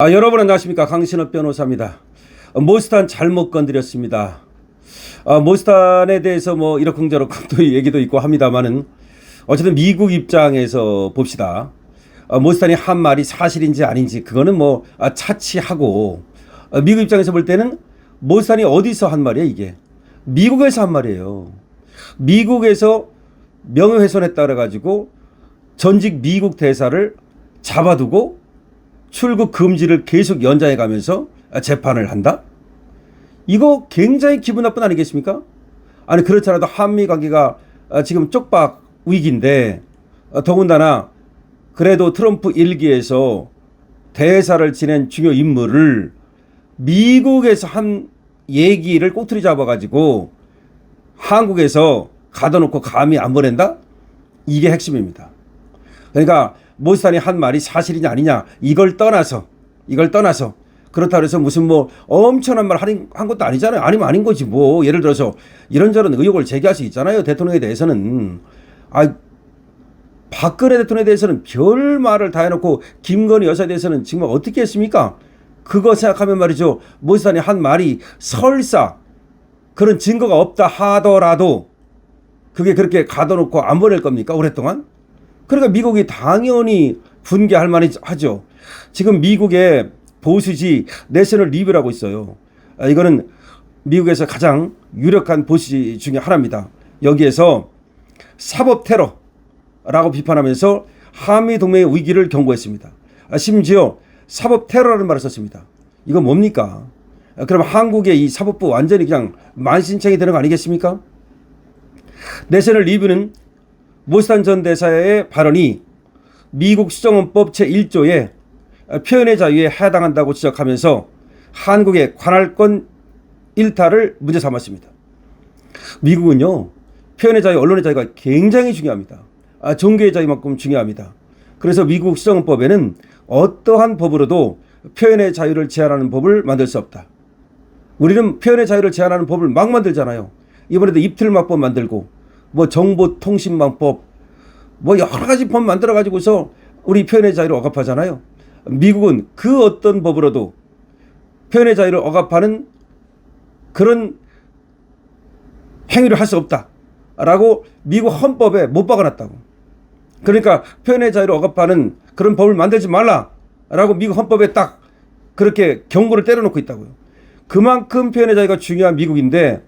여러분 안녕하십니까. 강신업 변호사입니다. 모스탄 잘못 건드렸습니다. 모스탄에 대해서 뭐 이러쿵저러쿵 또 얘기도 있고 합니다만은 어쨌든 미국 입장에서 봅시다. 모스탄이 한 말이 사실인지 아닌지 그거는 뭐 차치하고, 미국 입장에서 볼 때는 모스탄이 어디서 한 말이야 이게? 미국에서 한 말이에요. 미국에서 명예훼손했다 그래가지고 전직 미국 대사를 잡아두고 출국 금지를 계속 연장해 가면서 재판을 한다? 이거 굉장히 기분 나쁜 아니겠습니까? 아니 그렇지 않아도 한미 관계가 지금 쪽박 위기인데, 더군다나 그래도 트럼프 일기에서 대사를 지낸 중요 인물을 미국에서 한 얘기를 꼬투리 잡아가지고 한국에서 가둬놓고 감히 안 보낸다? 이게 핵심입니다. 그러니까 모스탄이 한 말이 사실이냐 아니냐 이걸 떠나서 그렇다고 해서 무슨 뭐 엄청난 말 한 것도 아니잖아요. 아니면 아닌 거지 뭐. 예를 들어서 이런저런 의혹을 제기할 수 있잖아요. 대통령에 대해서는. 박근혜 대통령에 대해서는 별 말을 다 해놓고 김건희 여사에 대해서는 정말 어떻게 했습니까? 그거 생각하면 말이죠. 모스탄이 한 말이 설사 그런 증거가 없다 하더라도 그게 그렇게 가둬놓고 안 보낼 겁니까? 오랫동안? 그러니까 미국이 당연히 분개할 만이 하죠. 지금 미국의 보수지 내셔널 리뷰라고 있어요. 이거는 미국에서 가장 유력한 보수지 중에 하나입니다. 여기에서 사법 테러라고 비판하면서 한미 동맹의 위기를 경고했습니다. 심지어 사법 테러라는 말을 썼습니다. 이거 뭡니까? 그럼 한국의 이 사법부 완전히 그냥 만신창이 되는 거 아니겠습니까? 내셔널 리뷰는 모스탄 전 대사의 발언이 미국 수정헌법 제1조의 표현의 자유에 해당한다고 지적하면서 한국의 관할권 일탈을 문제 삼았습니다. 미국은요, 표현의 자유, 언론의 자유가 굉장히 중요합니다. 종교의 자유만큼 중요합니다. 그래서 미국 수정헌법에는 어떠한 법으로도 표현의 자유를 제한하는 법을 만들 수 없다. 우리는 표현의 자유를 제한하는 법을 막 만들잖아요. 이번에도 입틀막법 만들고 뭐 정보통신망법 뭐 여러 가지 법 만들어 가지고서 우리 표현의 자유를 억압하잖아요. 미국은 그 어떤 법으로도 표현의 자유를 억압하는 그런 행위를 할 수 없다라고 미국 헌법에 못 박아놨다고. 그러니까 표현의 자유를 억압하는 그런 법을 만들지 말라라고 미국 헌법에 딱 그렇게 경고를 때려놓고 있다고요. 그만큼 표현의 자유가 중요한 미국인데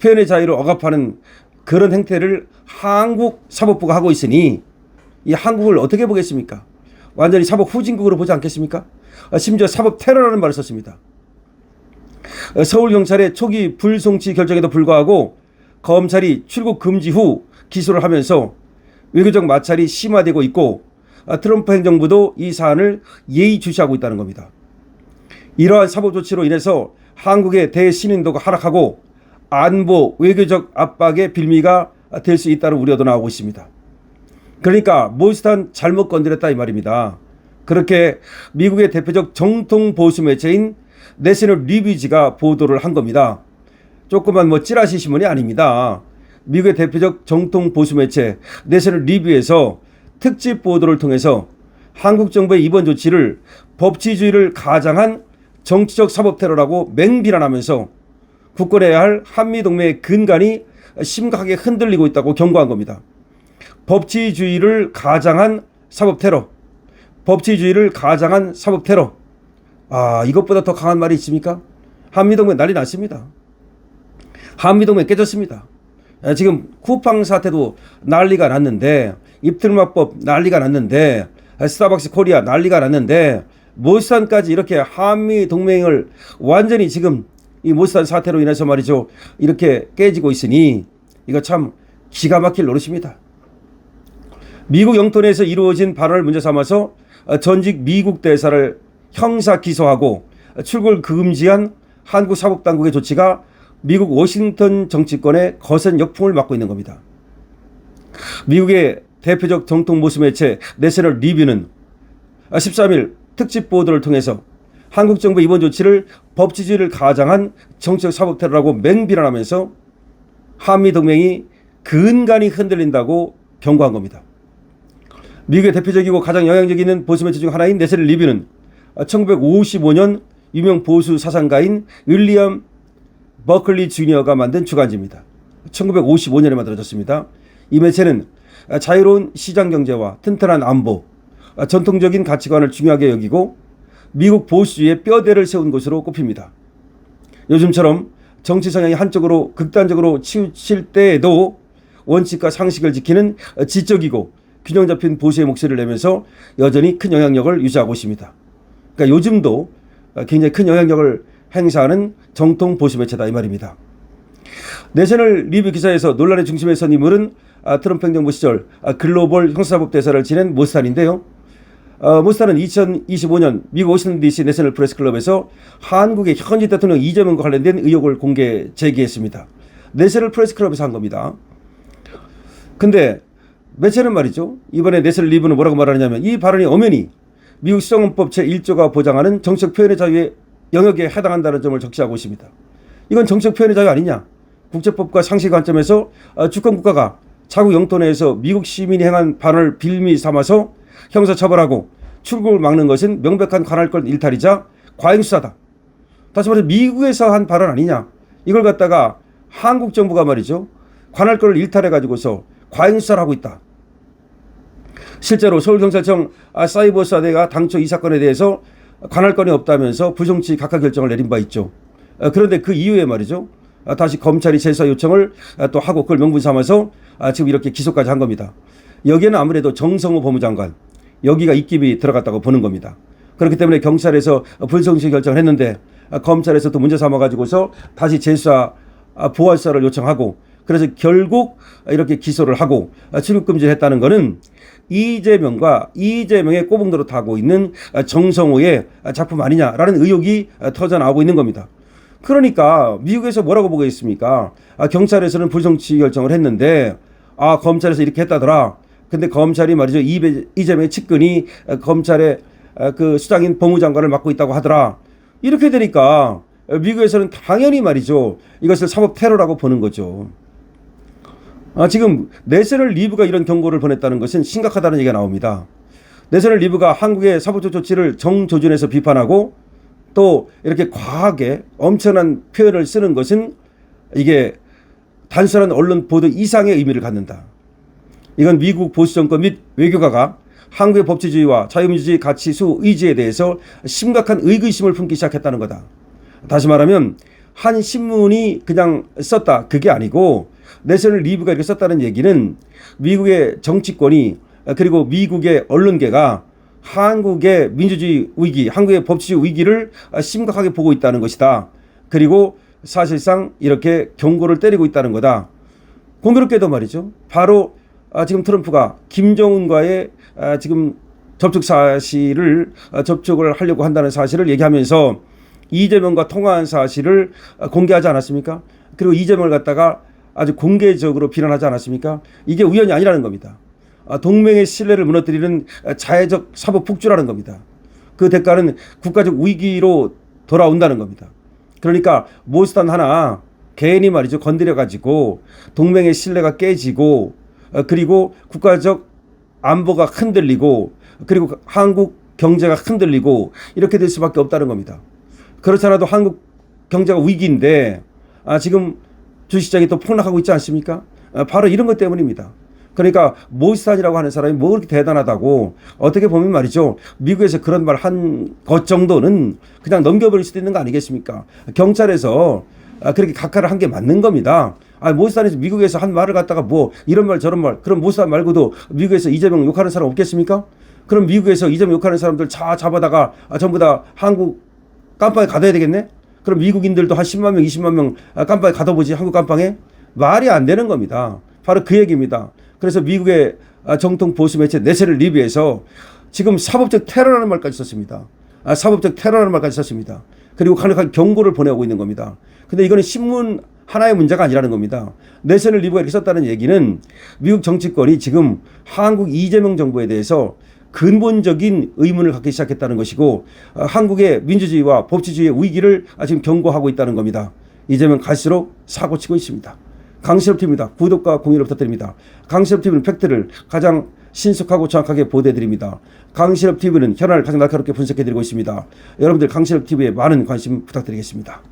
표현의 자유를 억압하는 그런 행태를 한국 사법부가 하고 있으니 이 한국을 어떻게 보겠습니까? 완전히 사법 후진국으로 보지 않겠습니까? 심지어 사법 테러라는 말을 썼습니다. 서울경찰의 초기 불송치 결정에도 불구하고 검찰이 출국 금지 후 기소를 하면서 외교적 마찰이 심화되고 있고 트럼프 행정부도 이 사안을 예의주시하고 있다는 겁니다. 이러한 사법 조치로 인해서 한국의 대신인도가 하락하고 안보, 외교적 압박의 빌미가 될 수 있다는 우려도 나오고 있습니다. 그러니까 모스탄 잘못 건드렸다 이 말입니다. 그렇게 미국의 대표적 정통 보수 매체인 내셔널 리뷰지가 보도를 한 겁니다. 조그만 뭐 찌라시 신문이 아닙니다. 미국의 대표적 정통 보수 매체 내셔널 리뷰에서 특집 보도를 통해서 한국 정부의 이번 조치를 법치주의를 가장한 정치적 사법 테러라고 맹비난하면서 굳건해야 할 한미동맹의 근간이 심각하게 흔들리고 있다고 경고한 겁니다. 법치주의를 가장한 사법 테러. 법치주의를 가장한 사법 테러. 이것보다 더 강한 말이 있습니까? 한미동맹 난리 났습니다. 한미동맹 깨졌습니다. 지금 쿠팡 사태도 난리가 났는데, 입틀막법 난리가 났는데, 스타벅스 코리아 난리가 났는데, 모스탄까지 이렇게 한미동맹을 완전히 지금 이 모스탄 사태로 인해서 말이죠, 이렇게 깨지고 있으니 이거 참 기가 막힐 노릇입니다. 미국 영토 내에서 이루어진 발언을 문제 삼아서 전직 미국 대사를 형사 기소하고 출국을 금지한 한국 사법당국의 조치가 미국 워싱턴 정치권의 거센 역풍을 맞고 있는 겁니다. 미국의 대표적 정통 보수 매체 내셔널 리뷰는 13일 특집 보도를 통해서 한국 정부 이번 조치를 법치주의를 가장한 정치적 사법 테러라고 맹비난하면서 한미 동맹이 근간이 흔들린다고 경고한 겁니다. 미국의 대표적이고 가장 영향력 있는 보수 매체 중 하나인 내셔널 리뷰는 1955년 유명 보수 사상가인 윌리엄 버클리 주니어가 만든 주간지입니다. 1955년에 만들어졌습니다. 이 매체는 자유로운 시장 경제와 튼튼한 안보, 전통적인 가치관을 중요하게 여기고 미국 보수주의의 뼈대를 세운 곳으로 꼽힙니다. 요즘처럼 정치 성향이 한쪽으로 극단적으로 치우칠 때에도 원칙과 상식을 지키는 지적이고 균형 잡힌 보수의 목소리를 내면서 여전히 큰 영향력을 유지하고 있습니다. 그러니까 요즘도 굉장히 큰 영향력을 행사하는 정통 보수 매체다 이 말입니다. 내셔널 리뷰 기사에서 논란의 중심에 선 인물은 트럼프 행정부 시절 글로벌 형사사법 대사를 지낸 모스탄인데요. 모스탄은 2025년 미국 워싱턴 DC 내셔널 프레스클럽에서 한국의 현직 대통령 이재명과 관련된 의혹을 공개 제기했습니다. 내셔널 프레스클럽에서 한 겁니다. 근데 매체는 말이죠. 이번에 내셔널 리뷰는 뭐라고 말하느냐면 이 발언이 엄연히 미국 시정헌법 제1조가 보장하는 정책 표현의 자유의 영역에 해당한다는 점을 적시하고 있습니다. 이건 정책 표현의 자유 아니냐? 국제법과 상식 관점에서 주권국가가 자국 영토 내에서 미국 시민이 행한 발언을 빌미 삼아서 형사처벌하고 출국을 막는 것은 명백한 관할권 일탈이자 과잉수사다. 다시 말해서 미국에서 한 발언 아니냐? 이걸 갖다가 한국 정부가 말이죠. 관할권을 일탈해가지고서 과잉수사를 하고 있다. 실제로 서울경찰청 사이버수사대가 당초 이 사건에 대해서 관할권이 없다면서 부정치 각하 결정을 내린 바 있죠. 그런데 그 이후에 말이죠. 다시 검찰이 재수사 요청을 또 하고 그걸 명분 삼아서 지금 이렇게 기소까지 한 겁니다. 여기에는 아무래도 정성호 법무장관 여기가 입김이 들어갔다고 보는 겁니다. 그렇기 때문에 경찰에서 불성실 결정을 했는데 검찰에서 또 문제 삼아가지고서 다시 재수사 보완 수사를 요청하고 그래서 결국 이렇게 기소를 하고 출국금지를 했다는 것은 이재명과 이재명의 꼬붕 노릇하고 있는 정성호의 작품 아니냐라는 의혹이 터져나오고 있는 겁니다. 그러니까 미국에서 뭐라고 보겠습니까? 경찰에서는 불성치 결정을 했는데 검찰에서 이렇게 했다더라. 근데 검찰이 말이죠. 이재명의 측근이 검찰의 그 수장인 법무장관을 맡고 있다고 하더라. 이렇게 되니까 미국에서는 당연히 말이죠. 이것을 사법 테러라고 보는 거죠. 지금 내셔널 리뷰가 이런 경고를 보냈다는 것은 심각하다는 얘기가 나옵니다. 내셔널 리뷰가 한국의 사법적 조치를 정조준해서 비판하고 또 이렇게 과하게 엄청난 표현을 쓰는 것은 이게 단순한 언론 보도 이상의 의미를 갖는다. 이건 미국 보수 정권 및 외교가가 한국의 법치주의와 자유민주주의 가치 수 의지에 대해서 심각한 의구심을 품기 시작했다는 거다. 다시 말하면 한 신문이 그냥 썼다 그게 아니고 내셔널 리뷰가 이렇게 썼다는 얘기는 미국의 정치권이 그리고 미국의 언론계가 한국의 민주주의 위기, 한국의 법치주의 위기를 심각하게 보고 있다는 것이다. 그리고 사실상 이렇게 경고를 때리고 있다는 거다. 공교롭게도 말이죠. 바로 지금 트럼프가 김정은과의 지금 접촉 사실을 접촉을 하려고 한다는 사실을 얘기하면서 이재명과 통화한 사실을 공개하지 않았습니까? 그리고 이재명을 갖다가 아주 공개적으로 비난하지 않았습니까? 이게 우연이 아니라는 겁니다. 동맹의 신뢰를 무너뜨리는 자해적 사법 폭주라는 겁니다. 그 대가는 국가적 위기로 돌아온다는 겁니다. 그러니까 모스탄 하나 괜히 말이죠. 건드려가지고 동맹의 신뢰가 깨지고 그리고 국가적 안보가 흔들리고 그리고 한국 경제가 흔들리고 이렇게 될 수밖에 없다는 겁니다. 그렇지 않아도 한국 경제가 위기인데 지금 주식시장이 또 폭락하고 있지 않습니까? 바로 이런 것 때문입니다. 그러니까 모스탄이라고 하는 사람이 뭐 그렇게 대단하다고 어떻게 보면 말이죠. 미국에서 그런 말 한 것 정도는 그냥 넘겨버릴 수도 있는 거 아니겠습니까? 경찰에서 그렇게 각하를 한 게 맞는 겁니다. 모스탄에서 미국에서 한 말을 갖다가 뭐 이런 말 저런 말 그럼 모스탄 말고도 미국에서 이재명 욕하는 사람 없겠습니까? 그럼 미국에서 이재명 욕하는 사람들 잡아다가 전부 다 한국 깜빵에 가둬야 되겠네? 그럼 미국인들도 한 10만 명 20만 명 깜빵에 가둬보지 한국 깜빵에? 말이 안 되는 겁니다. 바로 그 얘기입니다. 그래서 미국의 정통 보수 매체 내셔널 리뷰에서 지금 사법적 테러라는 말까지 썼습니다. 사법적 테러라는 말까지 썼습니다. 그리고 강력한 경고를 보내고 있는 겁니다. 근데 이거는 신문 하나의 문제가 아니라는 겁니다. 내셔널 리뷰가 이렇게 썼다는 얘기는 미국 정치권이 지금 한국 이재명 정부에 대해서 근본적인 의문을 갖기 시작했다는 것이고 한국의 민주주의와 법치주의의 위기를 지금 경고하고 있다는 겁니다. 이재명 갈수록 사고치고 있습니다. 강실업TV입니다. 구독과 공유를 부탁드립니다. 강실업TV는 팩트를 가장 신속하고 정확하게 보도해드립니다. 강신업TV는 현안을 가장 날카롭게 분석해드리고 있습니다. 여러분들 강신업TV에 많은 관심 부탁드리겠습니다.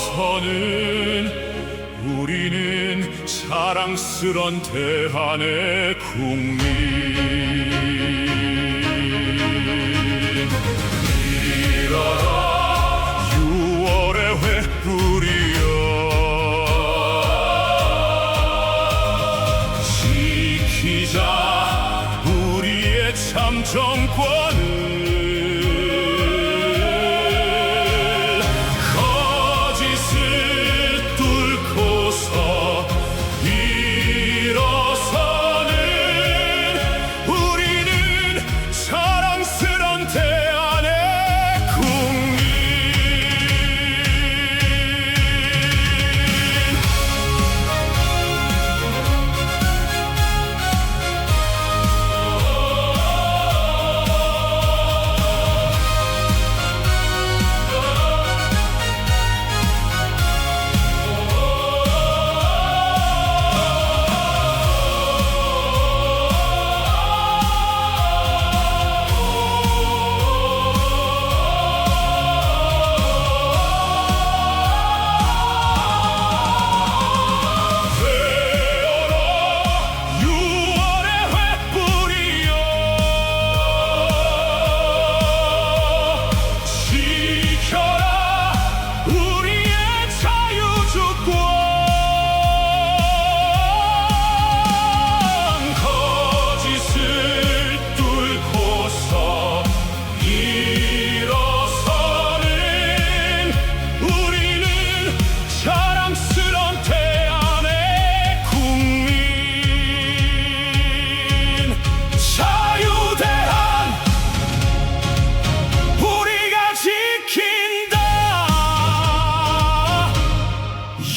일어서는 우리는 자랑스런 대한의 국민. 일어나 6월의 횃불이여, 지키자 우리의 참정권을.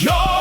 Yo!